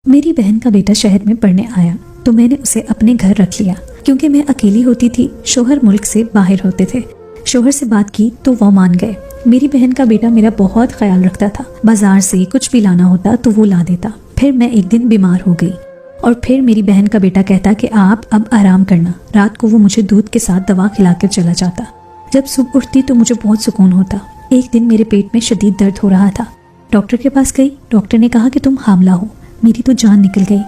میری بہن کا بیٹا شہر میں پڑھنے آیا تو میں نے اسے اپنے گھر رکھ لیا، کیونکہ میں اکیلی ہوتی تھی، شوہر ملک سے باہر ہوتے تھے۔ شوہر سے بات کی تو وہ مان گئے۔ میری بہن کا بیٹا میرا بہت خیال رکھتا تھا، بازار سے کچھ بھی لانا ہوتا تو وہ لا دیتا۔ پھر میں ایک دن بیمار ہو گئی اور پھر میری بہن کا بیٹا کہتا کہ آپ اب آرام کرنا۔ رات کو وہ مجھے دودھ کے ساتھ دوا کھلا کر چلا جاتا۔ جب صبح اٹھتی تو مجھے بہت سکون ہوتا۔ ایک دن میرے پیٹ میں شدید درد ہو رہا تھا، ڈاکٹر کے پاس گئی۔ ڈاکٹر نے کہا کہ تم حاملہ ہو۔ میری تو جان نکل گئی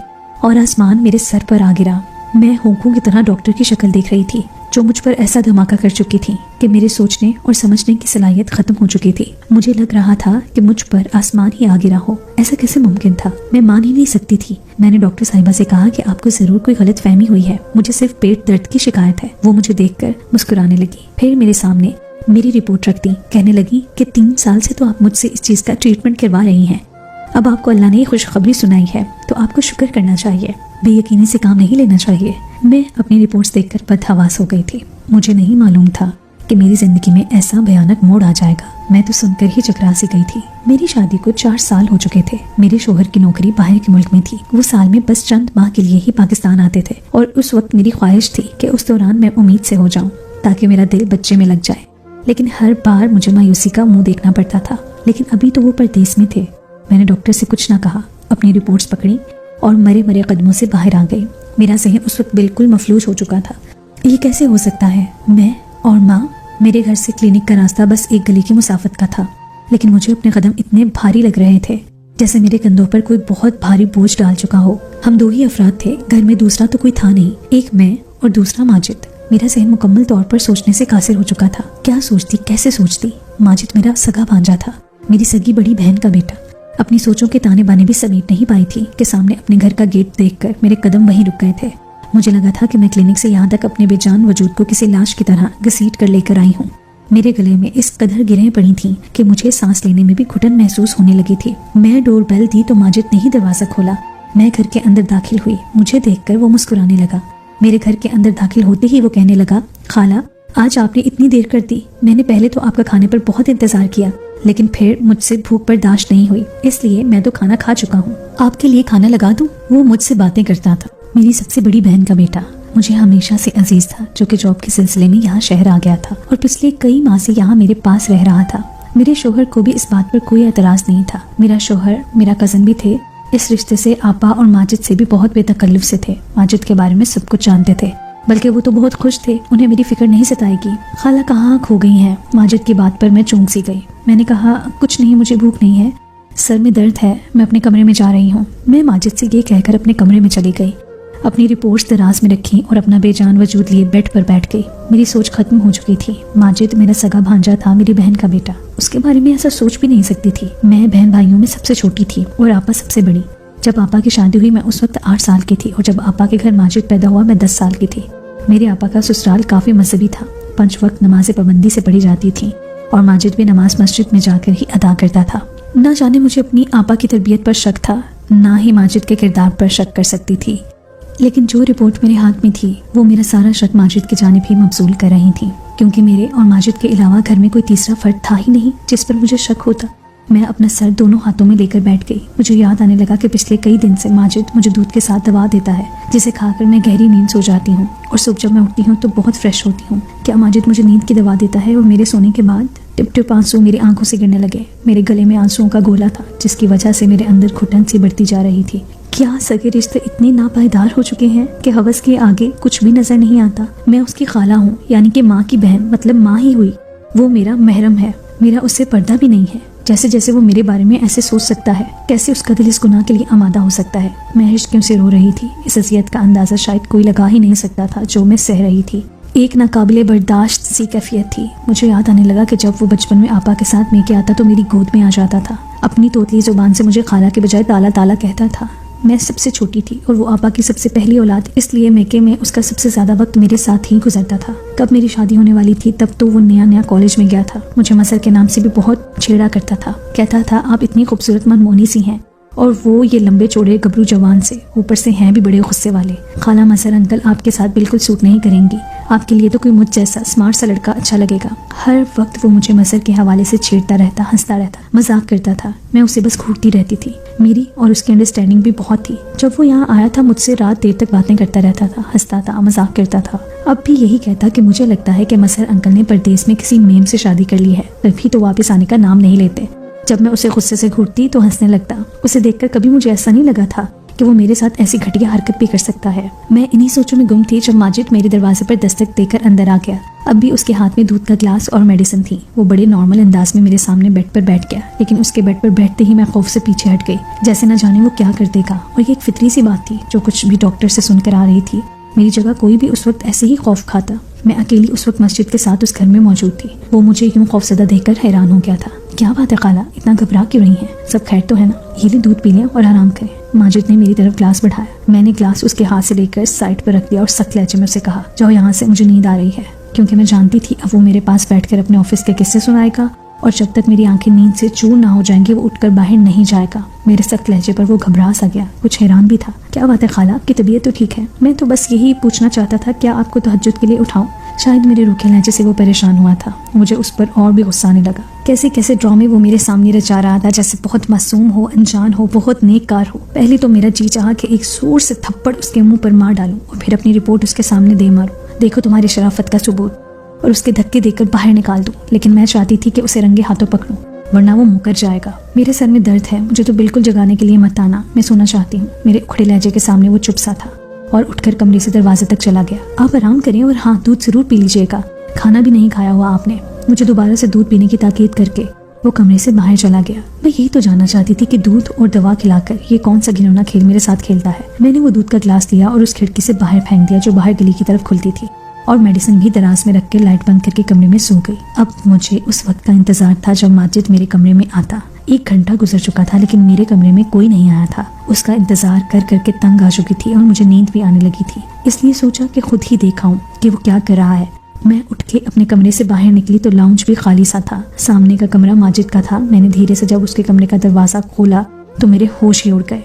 اور آسمان میرے سر پر آ گرا۔ میں ہونکوں کی طرح ڈاکٹر کی شکل دیکھ رہی تھی، جو مجھ پر ایسا دھماکہ کر چکی تھی کہ میرے سوچنے اور سمجھنے کی صلاحیت ختم ہو چکی تھی۔ مجھے لگ رہا تھا کہ مجھ پر آسمان ہی آ گرا ہو۔ ایسا کیسے ممکن تھا؟ میں مان ہی نہیں سکتی تھی۔ میں نے ڈاکٹر صاحبہ سے کہا کہ آپ کو ضرور کوئی غلط فہمی ہوئی ہے، مجھے صرف پیٹ درد کی شکایت ہے۔ وہ مجھے دیکھ کر مسکرانے لگی، پھر میرے سامنے میری رپورٹ رکھ دی، کہنے لگی کہ 3 سال سے تو آپ مجھ سے اس چیز کا ٹریٹمنٹ کروا رہی ہیں، اب آپ کو اللہ نے خوشخبری سنائی ہے تو آپ کو شکر کرنا چاہیے، بے یقینی سے کام نہیں لینا چاہیے۔ میں اپنی رپورٹس دیکھ کر بدحواس ہو گئی تھی۔ مجھے نہیں معلوم تھا کہ میری زندگی میں ایسا بھیانک موڑ آ جائے گا۔ میں تو سن کر ہی چکرا سی گئی تھی۔ میری شادی کو 4 سال ہو چکے تھے۔ میرے شوہر کی نوکری باہر کے ملک میں تھی، وہ سال میں بس چند ماہ کے لیے ہی پاکستان آتے تھے، اور اس وقت میری خواہش تھی کہ اس دوران میں امید سے ہو جاؤں تاکہ میرا دل بچے میں لگ جائے، لیکن ہر بار مجھے مایوسی کا منہ دیکھنا پڑتا تھا۔ لیکن ابھی تو وہ پردیس میں تھے۔ میں نے ڈاکٹر سے کچھ نہ کہا، اپنی رپورٹس پکڑی اور مرے مرے قدموں سے باہر آ گئی۔ میرا ذہن اس وقت بالکل مفلوج ہو چکا تھا۔ یہ کیسے ہو سکتا ہے؟ میں اور ماں، میرے گھر سے کلینک کا راستہ بس ایک گلی کی مسافت کا تھا، لیکن مجھے اپنے قدم اتنے بھاری لگ رہے تھے جیسے میرے کندھوں پر کوئی بہت بھاری بوجھ ڈال چکا ہو۔ ہم 2 ہی افراد تھے، گھر میں دوسرا تو کوئی تھا نہیں، ایک میں اور دوسرا ماجد۔ میرا ذہن مکمل طور پر سوچنے سے قاصر ہو چکا تھا۔ کیا سوچتی، کیسے سوچتی؟ ماجد میرا سگا بھانجا تھا، میری سگی بڑی بہن کا بیٹا۔ اپنی سوچوں کے تانے بانے بھی سمیٹ نہیں پائی تھی کہ سامنے اپنے گھر کا گیٹ دیکھ کر میرے قدم وہیں رک گئے تھے۔ مجھے لگا تھا کہ میں کلینک سے یہاں تک اپنے بے جان وجود کو کسی لاش کی طرح گھسیٹ کر لے کر آئی ہوں۔ میرے گلے میں اس قدر گرہیں پڑی تھیں کہ مجھے سانس لینے میں بھی گھٹن محسوس ہونے لگی تھی۔ میں ڈور بیل دی تو ماجد نے ہی دروازہ کھولا۔ میں گھر کے اندر داخل ہوئی، مجھے دیکھ کر وہ مسکرانے لگا۔ میرے گھر کے اندر داخل ہوتے ہی وہ کہنے لگا، خالہ آج آپ نے اتنی دیر کر دی، میں نے پہلے تو آپ کا کھانے پر بہت انتظار کیا، لیکن پھر مجھ سے بھوک برداشت نہیں ہوئی، اس لیے میں تو کھانا کھا چکا ہوں، آپ کے لیے کھانا لگا دوں؟ وہ مجھ سے باتیں کرتا تھا، میری سب سے بڑی بہن کا بیٹا، مجھے ہمیشہ سے عزیز تھا، جو کہ جاب کے سلسلے میں یہاں شہر آ گیا تھا اور پچھلے کئی ماہ سے یہاں میرے پاس رہ رہا تھا۔ میرے شوہر کو بھی اس بات پر کوئی اعتراض نہیں تھا۔ میرا شوہر میرا کزن بھی تھے، اس رشتے سے آپا اور ماجد سے بھی بہت بے تکلف سے تھے، ماجد کے بارے میں سب کچھ جانتے تھے، بلکہ وہ تو بہت خوش تھے، انہیں میری فکر نہیں ستائے گی۔ خالہ کہاں کھو گئی ہیں؟ ماجد کی بات پر میں چونک سی گئی۔ میں نے کہا، کچھ نہیں، مجھے بھوک نہیں ہے، سر میں درد ہے، میں اپنے کمرے میں جا رہی ہوں۔ میں ماجد سے یہ کہہ کر اپنے کمرے میں چلی گئی، اپنی رپورٹس دراز میں رکھی اور اپنا بے جان وجود لیے بیڈ پر بیٹھ گئی۔ میری سوچ ختم ہو چکی تھی۔ ماجد میرا سگا بھانجا تھا، میری بہن کا بیٹا، اس کے بارے میں ایسا سوچ بھی نہیں سکتی تھی۔ میں بہن بھائیوں میں سب سے چھوٹی تھی اور آپا سب سے بڑی۔ جب آپا کی شادی ہوئی میں اس وقت 8 سال کی تھی، اور جب آپا کے گھر ماجد پیدا ہوا میں 10 سال کی تھی۔ میرے آپا کا سسرال کافی مذہبی تھا، 5 وقت نماز پابندی سے پڑھی جاتی تھی، اور ماجد بھی نماز مسجد میں جا کر ہی ادا کرتا تھا۔ نہ جانے مجھے اپنی آپا کی تربیت پر شک تھا، نہ ہی ماجد کے کردار پر شک کر سکتی تھی، لیکن جو رپورٹ میرے ہاتھ میں تھی وہ میرا سارا شک ماجد کی جانب ہی مبذول کر رہی تھی، کیونکہ میرے اور ماجد کے علاوہ گھر میں کوئی تیسرا فرد تھا ہی نہیں جس پر مجھے شک ہوتا۔ میں اپنا سر دونوں ہاتھوں میں لے کر بیٹھ گئی۔ مجھے یاد آنے لگا کہ پچھلے کئی دن سے ماجد مجھے دودھ کے ساتھ دوا دیتا ہے، جسے کھا کر میں گہری نیند سو جاتی ہوں، اور صبح جب میں اٹھتی ہوں تو بہت فریش ہوتی ہوں۔ کیا ماجد مجھے نیند کی دوا دیتا ہے؟ اور میرے سونے کے بعد ٹپ ٹپ آنسو میری آنکھوں سے گرنے لگے۔ میرے گلے میں آنسوؤں کا گولا تھا، جس کی وجہ سے میرے اندر گھٹن سی بڑھتی جا رہی تھی۔ کیا سگے رشتے اتنے ناپائیدار ہو چکے ہیں کہ ہوس کے آگے کچھ بھی نظر نہیں آتا؟ میں اس کی خالہ ہوں، یعنی کہ ماں کی بہن، مطلب ماں ہی ہوئی۔ وہ میرا محرم ہے، میرا اس سے پردہ بھی نہیں ہے۔ جیسے وہ میرے بارے میں ایسے سوچ سکتا ہے، کیسے اس کا دل اس گناہ کے لیے آمادہ ہو سکتا ہے؟ میں ہچکیوں سے رو رہی تھی۔ اس اذیت کا اندازہ شاید کوئی لگا ہی نہیں سکتا تھا جو میں سہ رہی تھی۔ ایک ناقابل برداشت سی کیفیت تھی۔ مجھے یاد آنے لگا کہ جب وہ بچپن میں آپا کے ساتھ میکے آتا تو میری گود میں آ جاتا تھا، اپنی توتلی زبان سے مجھے خالہ کے بجائے تالا تالا کہتا تھا۔ میں سب سے چھوٹی تھی اور وہ آپا کی سب سے پہلی اولاد، اس لیے میکے میں اس کا سب سے زیادہ وقت میرے ساتھ ہی گزرتا تھا۔ کب میری شادی ہونے والی تھی تب تو وہ نیا کالج میں گیا تھا، مجھے مظہر کے نام سے بھی بہت چھیڑا کرتا تھا، کہتا تھا آپ اتنی خوبصورت منمونی سی ہیں، اور وہ یہ لمبے چوڑے گبرو جوان سے، اوپر سے ہیں بھی بڑے غصے والے۔ خالہ مظہر انکل آپ کے ساتھ بالکل سوٹ نہیں کریں گی، آپ کے لیے تو کوئی مجھ جیسا اسمارٹ سا لڑکا اچھا لگے گا۔ ہر وقت وہ مجھے مظہر کے حوالے سے چھیڑتا رہتا، ہنستا رہتا، مذاق کرتا تھا۔ میں اسے بس گھورتی رہتی تھی۔ میری اور اس کی انڈرسٹینڈنگ بھی بہت تھی۔ جب وہ یہاں آیا تھا مجھ سے رات دیر تک باتیں کرتا رہتا تھا، ہنستا تھا، مذاق کرتا تھا۔ اب بھی یہی کہتا کہ مجھے لگتا ہے کہ مظہر انکل نے پردیس میں کسی میم سے شادی کر لی ہے، تبھی تو واپس آنے کا نام نہیں لیتے۔ جب میں اسے غصے سے گھورتی تو ہنسنے لگتا۔ اسے دیکھ کر کبھی مجھے ایسا نہیں لگا تھا کہ وہ میرے ساتھ ایسی گھٹیا حرکت بھی کر سکتا ہے۔ میں انہی سوچوں میں گم تھی جب ماجد میرے دروازے پر دستک دے کر اندر آ گیا۔ اب بھی اس کے ہاتھ میں دودھ کا گلاس اور میڈیسن تھی۔ وہ بڑے نارمل انداز میں میرے سامنے بیڈ پر بیٹھ گیا، لیکن اس کے بیڈ پر بیٹھتے ہی میں خوف سے پیچھے ہٹ گئی، جیسے نہ جانے وہ کیا کر دے گا۔ اور یہ ایک فطری سی بات تھی جو کچھ بھی ڈاکٹر سے سن کر آ رہی تھی۔ میری جگہ کوئی بھی اس وقت ایسے ہی خوف کھاتا۔ میں اکیلی اس وقت مسجد کے ساتھ اس گھر میں موجود تھی۔ وہ مجھے یوں خوفزدہ دیکھ کر حیران ہو گیا تھا۔ کیا بات ہے خالہ، اتنا گھبرا کیوں رہی ہیں؟ سب خیر تو ہے نا؟ یہ لے دودھ پی لیں اور آرام کریں۔ ماجد نے میری طرف گلاس بڑھایا۔ میں نے گلاس اس کے ہاتھ سے لے کر سائڈ پر رکھ دیا اور سخت لہجے میں اسے کہا، جاؤ یہاں سے، مجھے نیند آ رہی ہے۔ کیونکہ میں جانتی تھی اب وہ میرے پاس بیٹھ کر اپنے آفس کے قصے سنائے گا، اور جب تک میری آنکھیں نیند سے چور نہ ہو جائیں گی وہ اٹھ کر باہر نہیں جائے گا۔ میرے سخت لہجے پر وہ گھبرا سا گیا، کچھ حیران بھی تھا۔ کیا بات ہے خالہ، آپ کی طبیعت تو ٹھیک ہے؟ میں تو بس یہی پوچھنا چاہتا تھا، کیا آپ کو تہجد کے لیے اٹھاؤں؟ شاید میرے روکھے لہجے سے وہ پریشان ہوا تھا۔ مجھے اس پر اور بھی غصہ آنے لگا۔ کیسے کیسے ڈرامے وہ میرے سامنے رچا رہا تھا، جیسے بہت معصوم ہو، انجان ہو، بہت نیک کار ہو۔ پہلے تو میرا جی چاہا کہ ایک زور سے تھپڑ اس کے منہ پر مار ڈالوں اور پھر اپنی رپورٹ اس کے سامنے دے ماروں، دیکھو تمہاری شرافت کا ثبوت، اور اس کے دھکے دے کر باہر نکال دوں۔ لیکن میں چاہتی تھی کہ اسے رنگے ہاتھوں پکڑوں، ورنہ وہ مکر جائے گا۔ میرے سر میں درد ہے، مجھے تو بالکل جگانے کے لیے مت آنا، میں سونا چاہتی ہوں۔ میرے اکھڑے لہجے کے سامنے وہ چپ سا تھا اور اٹھ کر کمرے سے دروازے تک چلا گیا۔ آپ آرام کریں اور ہاں، دودھ ضرور پی لیجیے گا، کھانا بھی نہیں کھایا ہوا آپ نے۔ مجھے دوبارہ سے دودھ پینے کی تاکید کر کے وہ کمرے سے باہر چلا گیا۔ میں یہی تو جاننا چاہتی تھی کہ دودھ اور دوا کھلا کر یہ کون سا گھنونا کھیل میرے ساتھ کھیلتا ہے۔ میں نے وہ دودھ کا گلاس لیا اور اس کھڑکی سے باہر پھینک دیا جو باہر گلی کی طرف کھلتی تھی، اور میڈیسن بھی دراز میں رکھ کے لائٹ بند کر کے کمرے میں سو گئی۔ اب مجھے اس وقت کا انتظار تھا جب ماجد میرے کمرے میں آتا۔ 1 گھنٹہ گزر چکا تھا لیکن میرے کمرے میں کوئی نہیں آیا تھا۔ اس کا انتظار کر کر کے تنگ آ چکی تھی اور مجھے نیند بھی آنے لگی تھی، اس لیے سوچا کہ خود ہی دیکھا ہوں کہ وہ کیا کر رہا ہے۔ میں اٹھ کے اپنے کمرے سے باہر نکلی تو لاؤنج بھی خالی سا تھا۔ سامنے کا کمرہ ماجد کا تھا۔ میں نے دھیرے سے جب اس کے کمرے کا دروازہ کھولا تو میرے ہوش ہی اڑ گئے۔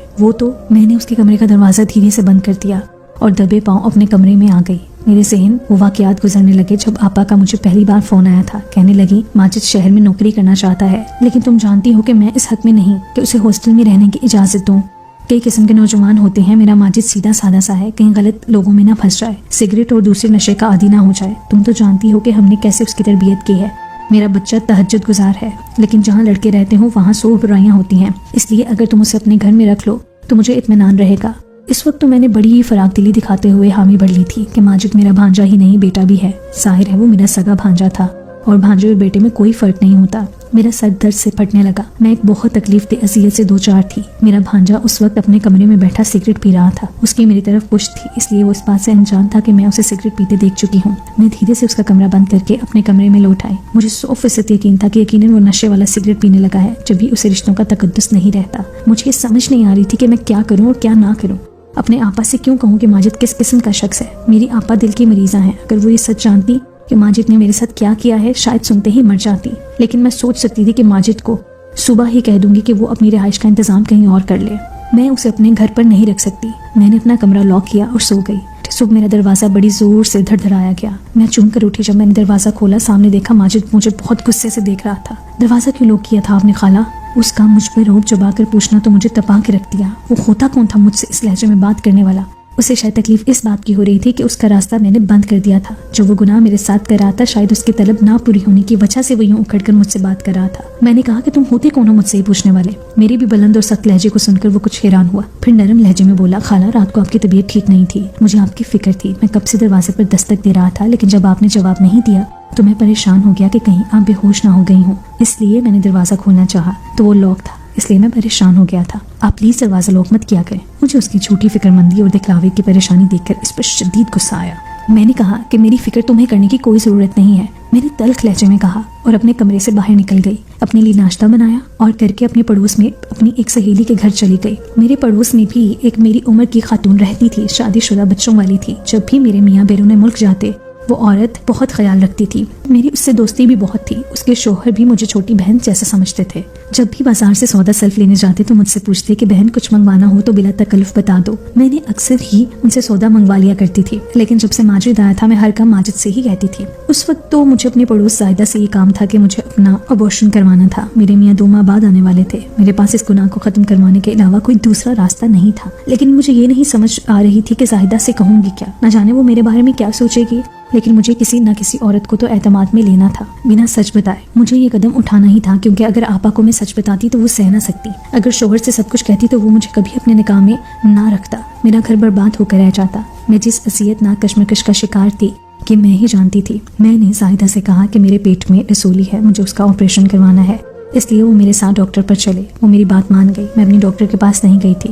میں نے اس کے کمرے کا دروازہ دھیرے سے بند کر دیا اور دبے پاؤں اپنے کمرے میں آ گئی۔ میرے ذہن وہ واقعات گزرنے لگے جب آپا کا مجھے پہلی بار فون آیا تھا۔ کہنے لگی، ماجد شہر میں نوکری کرنا چاہتا ہے، لیکن تم جانتی ہو کہ میں اس حق میں نہیں کہ اسے ہاسٹل میں رہنے کی اجازت دوں۔ کئی قسم کے نوجوان ہوتے ہیں، میرا ماجد سیدھا سادہ سا ہے، کہیں غلط لوگوں میں نہ پھنس جائے، سگریٹ اور دوسرے نشے کا عادی نہ ہو جائے۔ تم تو جانتی ہو کہ ہم نے کیسے اس کی تربیت کی ہے۔ میرا بچہ تہجد گزار ہے، لیکن جہاں لڑکے رہتے ہوں وہاں 100 برائیاں ہوتی ہیں، اس لیے اگر تم اسے اپنے گھر میں رکھ لو تو مجھے اطمینان رہے گا۔ اس وقت تو میں نے بڑی ہی فراغ دلی دکھاتے ہوئے حامی بھر لی تھی کہ ماجد میرا بھانجا ہی نہیں بیٹا بھی ہے۔ ظاہر ہے وہ میرا سگا بھانجا تھا، اور بھانجے اور بیٹے میں کوئی فرق نہیں ہوتا۔ میرا سر درد سے پھٹنے لگا۔ میں ایک بہت تکلیف دہ اذیت سے دوچار تھی۔ میرا بھانجا اس وقت اپنے کمرے میں بیٹھا سگریٹ پی رہا تھا۔ اس کی میری طرف پشت تھی، اس لیے وہ اس بات سے انجان تھا کہ میں اسے سگریٹ پیتے دیکھ چکی ہوں۔ میں دھیرے سے اس کا کمرہ بند کر کے اپنے کمرے میں لوٹ آئی۔ مجھے 100% یقین تھا کہ یقیناً وہ نشے والا سگریٹ پینے لگا ہے، جب بھی اسے رشتوں کا تقدس نہیں رہتا۔ مجھے یہ سمجھ نہیں آ رہی تھی کہ میں کیا کروں اور کیا نہ کروں۔ اپنے آپا سے کیوں کہوں کہ ماجد کس قسم کا شخص ہے؟ میری آپا دل کی مریضہ ہیں، اگر وہ یہ سچ جانتی کہ ماجد نے میرے ساتھ کیا کیا ہے شاید سنتے ہی مر جاتی۔ لیکن میں سوچ سکتی تھی کہ ماجد کو صبح ہی کہہ دوں گی کہ وہ اپنی رہائش کا انتظام کہیں اور کر لے، میں اسے اپنے گھر پر نہیں رکھ سکتی۔ میں نے اپنا کمرہ لاک کیا اور سو گئی۔ صبح میرا دروازہ بڑی زور سے دھڑدھڑایا گیا۔ میں چونک کر اٹھی۔ جب میں نے دروازہ کھولا سامنے دیکھا ماجد مجھے بہت غصے سے دیکھ رہا تھا۔ دروازہ کیوں لاک کیا تھا آپ نے خالہ؟ اس کا مجھ پر روب جبا کر پوچھنا تو مجھے تپا کے رکھ دیا۔ وہ ہوتا کون تھا مجھ سے اس لہجے میں بات کرنے والا؟ اسے شاید تکلیف اس بات کی ہو رہی تھی کہ اس کا راستہ میں نے بند کر دیا تھا۔ جو وہ گناہ میرے ساتھ کر رہا تھا شاید اس کی طلب نہ پوری ہونے کی وجہ سے وہ یوں اکھڑ کر مجھ سے بات کر رہا تھا۔ میں نے کہا کہ تم ہوتے کون ہو مجھ سے یہ پوچھنے والے؟ میری بھی بلند اور سخت لہجے کو سن کر وہ کچھ حیران ہوا، پھر نرم لہجے میں بولا، خالہ رات کو آپ کی طبیعت ٹھیک نہیں تھی، مجھے آپ کی فکر تھی۔ میں کب سے دروازے پر دستک دے رہا تھا، لیکن جب آپ نے جواب نہیں دیا تو میں پریشان ہو گیا کہ کہیں آپ بے ہوش نہ ہو گئی ہوں، اس لیے میں نے دروازہ کھولنا چاہا تو وہ لاک تھا، اس لیے میں پریشان ہو گیا تھا۔ آپ پلیز دروازہ لاک مت کیا کریں۔ مجھے اس کی جھوٹی فکر مندی اور دکھلاوے کی پریشانی دیکھ کر اس پر شدید غصہ آیا۔ میں نے کہا کہ میری فکر تمہیں کرنے کی کوئی ضرورت نہیں ہے، میں نے تلخ لہجے میں کہا، اور اپنے کمرے سے باہر نکل گئی۔ اپنے لیے ناشتہ بنایا اور کر کے اپنے پڑوس میں اپنی ایک سہیلی کے گھر چلی گئی۔ میرے پڑوس میں بھی ایک میری عمر کی خاتون رہتی تھی، شادی شدہ بچوں والی تھی۔ جب بھی میرے میاں بیرون ملک جاتے وہ عورت بہت خیال رکھتی تھی، میری اس سے دوستی بھی بہت تھی۔ اس کے شوہر بھی مجھے چھوٹی بہن جیسا سمجھتے تھے۔ جب بھی بازار سے سودا سلف لینے جاتے تو مجھ سے پوچھتے کہ بہن کچھ منگوانا ہو تو بلا تکلف بتا دو۔ میں نے اکثر ہی ان سے سودا منگوا لیا کرتی تھی، لیکن جب سے ماجد آیا تھا میں ہر کام ماجد سے ہی کہتی تھی۔ اس وقت تو مجھے اپنے پڑوس زاہدہ سے یہ کام تھا کہ مجھے اپنا ابورشن کروانا تھا۔ میرے میاں 2 ماہ بعد آنے والے تھے، میرے پاس اس گناہ کو ختم کروانے کے علاوہ کوئی دوسرا راستہ نہیں تھا، لیکن مجھے یہ نہیں سمجھ آ رہی تھی کہ زاہدہ سے کہوں گی کیا، نہ جانے وہ میرے بارے میں کیا سوچے گی۔ لیکن مجھے کسی نہ کسی عورت کو تو اعتماد میں لینا تھا بنا سچ بتائے۔ مجھے یہ قدم اٹھانا ہی تھا کیونکہ اگر آپا کو میں سچ بتاتی تو وہ سہ نہ سکتی، اگر شوہر سے سب کچھ کہتی تو وہ مجھے کبھی اپنے نکاح میں نہ رکھتا، میرا گھر برباد ہو کر رہ جاتا۔ میں جس اذیت ناک کشمکش کا شکار تھی کہ میں ہی جانتی تھی۔ میں نے زاہدہ سے کہا کہ میرے پیٹ میں رسولی ہے، مجھے اس کا آپریشن کروانا ہے، اس لیے وہ میرے ساتھ ڈاکٹر پر چلے۔ وہ میری بات مان گئی۔ میں اپنی ڈاکٹر کے پاس نہیں گئی تھی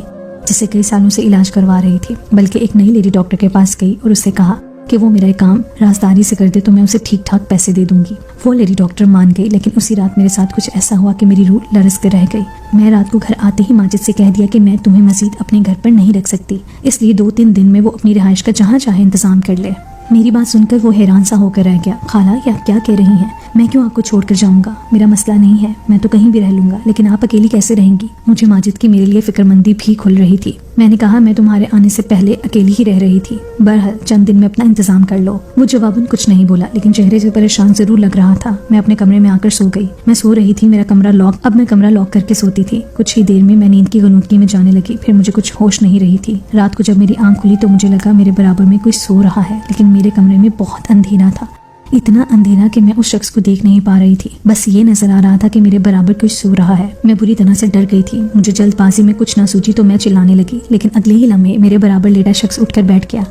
جس سے کئی سالوں سے علاج کروا رہی تھی، بلکہ ایک نئی لیڈی ڈاکٹر کے پاس گئی اور اس سے کہا کہ وہ میرا کام رازداری سے کر دے تو میں اسے ٹھیک ٹھاک پیسے دے دوں گی۔ وہ لیڈی ڈاکٹر مان گئی، لیکن اسی رات میرے ساتھ کچھ ایسا ہوا کہ میری روح لرز کر رہ گئی۔ میں رات کو گھر آتے ہی ماجد سے کہہ دیا کہ میں تمہیں مزید اپنے گھر پر نہیں رکھ سکتی، اس لیے 2-3 دن میں وہ اپنی رہائش کا جہاں چاہے انتظام کر لے۔ میری بات سن کر وہ حیران سا ہو کر رہ گیا۔ خالہ یہ آپ کیا کہہ رہی ہیں؟ میں کیوں آپ کو چھوڑ کر جاؤں گا؟ میرا مسئلہ نہیں ہے، میں تو کہیں بھی رہ لوں گا، لیکن آپ اکیلی کیسے رہیں گی؟ مجھے ماجد کی میرے لیے فکر مندی بھی کھل رہی تھی۔ میں نے کہا میں تمہارے آنے سے پہلے اکیلی ہی رہ رہی تھی، بہرحال چند دن میں اپنا انتظام کر لو۔ وہ جواباً کچھ نہیں بولا، لیکن چہرے سے پریشان ضرور لگ رہا تھا۔ میں اپنے کمرے میں آ کر سو گئی۔ میں سو رہی تھی، میرا کمرہ لاک، اب میں کمرہ لاک کر کے سوتی تھی۔ کچھ ہی دیر میں میں نیند کی غنودگی میں جانے لگی، پھر مجھے کچھ ہوش نہیں رہی تھی۔ رات کو جب میری آنکھ کھلی تو مجھے لگا میرے برابر میں کوئی سو رہا ہے، لیکن میرے کمرے میں بہت اندھیرا تھا، اتنا اندھیرا کہ میں اس شخص کو دیکھ نہیں پا رہی تھی، بس یہ نظر آ رہا تھا کہ میرے برابر کوئی سو رہا ہے۔ میں بری طرح سے ڈر گئی تھی، مجھے جلد بازی میں کچھ نہ سوچی تو میں چلانے لگی، لیکن اگلے ہی لمحے میرے برابر لیٹا شخص اٹھ کر بیٹھ گیا۔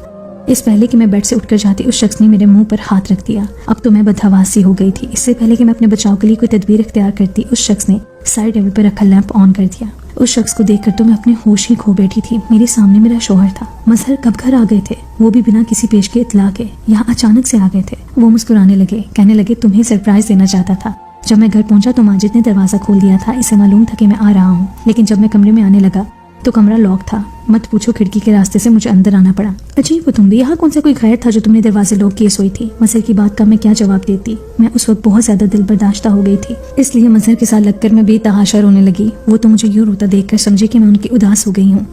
اس پہلے کہ میں بیڈ سے اٹھ کر جاتی اس شخص نے میرے منہ پر ہاتھ رکھ دیا۔ اب تو میں بدحواس سی ہو گئی تھی۔ اس سے پہلے کہ میں اپنے بچاؤ کے لیے کوئی تدبیر اختیار کرتی اس شخص نے سائڈ ٹیبل پر رکھا لیمپ آن کر دیا۔ اس شخص کو دیکھ کر تو میں اپنے ہوش ہی کھو بیٹھی تھی۔ میرے سامنے میرا شوہر تھا۔ مظہر کب گھر آ گئے تھے؟ وہ بھی بنا کسی پیش کے اطلاع کے، یہاں اچانک سے آ گئے تھے۔ وہ مسکرانے لگے، کہنے لگے تمہیں سرپرائز دینا چاہتا تھا۔ جب میں گھر پہنچا تو ماجد نے دروازہ کھول دیا تھا، اسے معلوم تھا کہ میں آ رہا ہوں، لیکن جب میں کمرے میں آنے لگا تو کمرہ لاک تھا۔ مت پوچھو کھڑکی کے راستے سے مجھے اندر آنا پڑا۔ عجیب ہو تم بھی، یہاں کون سا کوئی غیر تھا جو تم نے دروازے لاک کیے سوئی تھی؟ مظہر کی بات کا میں کیا جواب دیتی؟ میں اس وقت بہت زیادہ دل برداشتہ ہو گئی تھی، اس لیے مظہر کے ساتھ لگ کر میں بے تحاشا رونے لگی۔ وہ تو مجھے یوں روتا دیکھ کر سمجھے کہ میں ان کی اداس ہو گئی ہوں،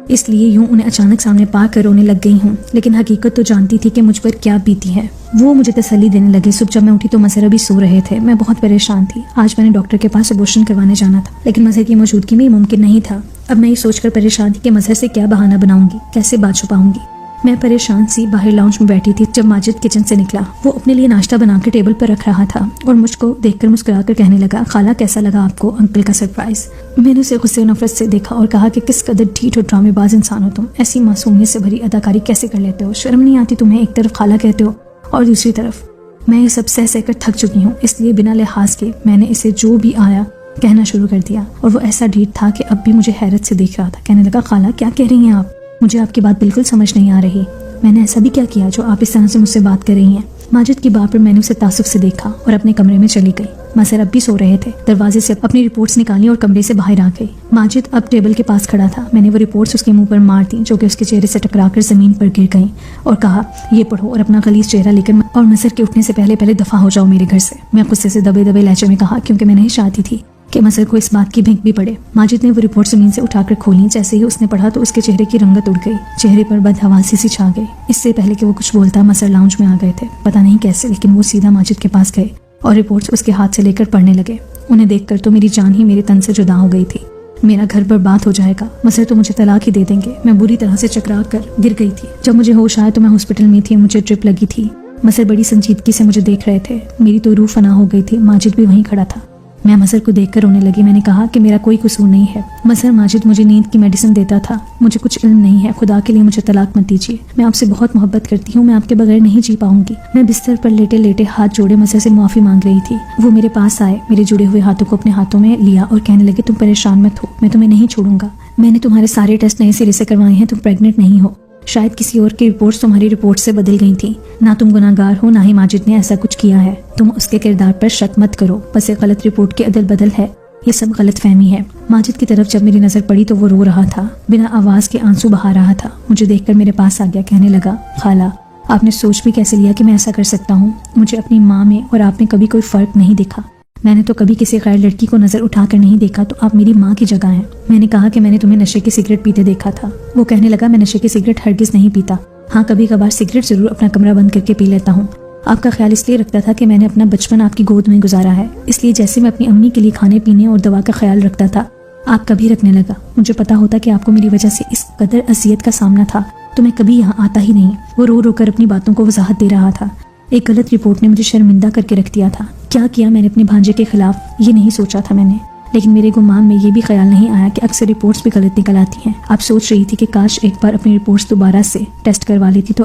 اس لیے یوں انہیں اچانک سامنے پا کر رونے لگ گئی ہوں، لیکن حقیقت تو جانتی تھی کہ مجھ پر کیا بیتی ہے۔ وہ مجھے تسلی دینے لگے۔ صبح جب میں اٹھی تو مظہر ابھی سو رہے تھے۔ میں بہت پریشان تھی۔ آج میں نے ڈاکٹر کے پاس ابورشن کروانے جانا تھا، لیکن مظہر کی موجودگی میں یہ ممکن نہیں تھا۔ اب میں یہ سوچ کر پریشان تھی کہ مظہر سے کیا بہانہ بناؤں گی، کیسے بات چھپاؤں گی۔ میں پریشان سی باہر لاؤنج میں بیٹھی تھی جب ماجد کچن سے نکلا۔ وہ اپنے لیے ناشتہ بنا کے ٹیبل پر رکھ رہا تھا اور مجھ کو دیکھ کر مسکرا کر کہنے لگا، خالہ کیسا لگا آپ کو انکل کا سرپرائز؟ میں نے اسے غصے و نفرت سے دیکھا اور کہا کہ کس قدر ڈھیٹ اور ڈرامے باز انسان ہو تم، ایسی معصومیت سے بھری اداکاری کیسے کر لیتے ہو؟ شرم نہیں آتی تمہیں؟ ایک طرف خالہ کہتے ہو اور دوسری طرف میں یہ سب سہ سہ کر تھک چکی ہوں، اس لیے بنا لحاظ کے میں نے اسے جو بھی آیا کہنا شروع کر دیا، اور وہ ایسا ڈھیٹ تھا کہ اب بھی مجھے حیرت سے دیکھ رہا تھا۔ کہنے لگا، خالہ کیا کہہ رہی ہیں آپ؟ مجھے آپ کی بات بالکل سمجھ نہیں آ رہی۔ میں نے ایسا بھی کیا کیا جو آپ اس طرح سے مجھ سے بات کر رہی ہیں؟ ماجد کی بات پر میں نے اسے تعصب سے دیکھا اور اپنے کمرے میں چلی گئی۔ مظہر اب بھی سو رہے تھے۔ دروازے سے اپنی رپورٹس نکالی اور کمرے سے باہر آ گئی۔ ماجد اب ٹیبل کے پاس کھڑا تھا۔ میں نے وہ رپورٹس اس کے منہ پر مار دیں جو کہ اس کے چہرے سے ٹکرا کر زمین پر گر گئیں، اور کہا، یہ پڑھو اور اپنا غلیظ چہرہ لے کر اور مظہر کے اٹھنے سے پہلے دفع ہو جاؤ میرے گھر سے۔ میں غصے سے دبے دبے لہجے میں کہا، کیونکہ میں نہیں چاہتی تھی کہ مظہر کو اس بات کی بھنک بھی پڑے۔ ماجد نے وہ رپورٹ زمین سے اٹھا کر کھولی۔ جیسے ہی اس نے پڑھا تو اس کے چہرے کی رنگت اڑ گئی، چہرے پر بدحواسی سی چھا گئی۔ اس سے پہلے کہ وہ کچھ بولتا مظہر لاؤنج میں آ گئے تھے، پتہ نہیں کیسے، لیکن وہ سیدھا ماجد کے پاس گئے اور رپورٹس اس کے ہاتھ سے لے کر پڑھنے لگے۔ انہیں دیکھ کر تو میری جان ہی میرے تن سے جدا ہو گئی تھی۔ میرا گھر برباد ہو جائے گا، مظہر تو مجھے طلاق ہی دے دیں گے۔ میں بری طرح سے چکرا کر گر گئی تھی۔ جب مجھے ہوش آیا تو میں ہاسپٹل میں تھی، مجھے ڈرپ لگی تھی۔ مظہر بڑی سنجیدگی سے مجھے دیکھ رہے تھے، میری تو روح فنا ہو گئی تھی۔ ماجد بھی وہیں کھڑا تھا۔ میں مظہر کو دیکھ کر رونے لگی۔ میں نے کہا کہ میرا کوئی قصور نہیں ہے مظہر، ماجد مجھے نیند کی میڈیسن دیتا تھا، مجھے کچھ علم نہیں ہے، خدا کے لیے مجھے طلاق مت دیجیے، میں آپ سے بہت محبت کرتی ہوں، میں آپ کے بغیر نہیں جی پاؤں گی۔ میں بستر پر لیٹے لیٹے ہاتھ جوڑے مظہر سے معافی مانگ رہی تھی۔ وہ میرے پاس آئے، میرے جڑے ہوئے ہاتھوں کو اپنے ہاتھوں میں لیا اور کہنے لگے، تم پریشان مت ہو، میں تمہیں نہیں چھوڑوں گا، میں نے تمہارے سارے ٹیسٹ نئے سرے سے کروائے ہیں، تم پریگننٹ نہیں ہو، شاید کسی اور کی رپورٹس تمہاری رپورٹ سے بدل گئی تھیں، نہ تم گناہ گار ہو نہ ہی ماجد نے ایسا کچھ کیا ہے، تم اس کے کردار پر شک مت کرو، بس ایک غلط رپورٹ کی عدل بدل ہے، یہ سب غلط فہمی ہے۔ ماجد کی طرف جب میری نظر پڑی تو وہ رو رہا تھا، بنا آواز کے آنسو بہا رہا تھا۔ مجھے دیکھ کر میرے پاس آ گیا، کہنے لگا، خالہ آپ نے سوچ بھی کیسے لیا کہ میں ایسا کر سکتا ہوں؟ مجھے اپنی ماں میں اور آپ میں کبھی کوئی فرق نہیں دکھا. میں نے تو کبھی کسی غیر لڑکی کو نظر اٹھا کر نہیں دیکھا, تو آپ میری ماں کی جگہ ہیں. میں نے کہا کہ میں نے تمہیں نشے کی سگریٹ پیتے دیکھا تھا. وہ کہنے لگا, میں نشے کی سگریٹ ہرگز نہیں پیتا. ہاں, کبھی کبھار سگریٹ ضرور اپنا کمرہ بند کر کے پی لیتا ہوں. آپ کا خیال اس لیے رکھتا تھا کہ میں نے اپنا بچپن آپ کی گود میں گزارا ہے, اس لیے جیسے میں اپنی امی کے لیے کھانے پینے اور دوا کا خیال رکھتا تھا, آپ کا بھی رکھنے لگا. مجھے پتا ہوتا کہ آپ کو میری وجہ سے اس قدر اذیت کا سامنا تھا تو میں کبھی یہاں آتا ہی نہیں. وہ رو رو کر اپنی باتوں کو وضاحت دے رہا تھا. ایک غلط رپورٹ نے مجھے شرمندہ کر کے رکھ دیا تھا. کیا میں نے اپنے بھانجے کے خلاف, یہ نہیں سوچا تھا میں نے. لیکن میرے گمان میں یہ بھی خیال نہیں آیا کہ اکثر رپورٹس بھی غلط نکل آتی ہیں. آپ سوچ رہی تھی کہ کاش ایک بار اپنی رپورٹس دوبارہ سے ٹیسٹ کروا لیتی تو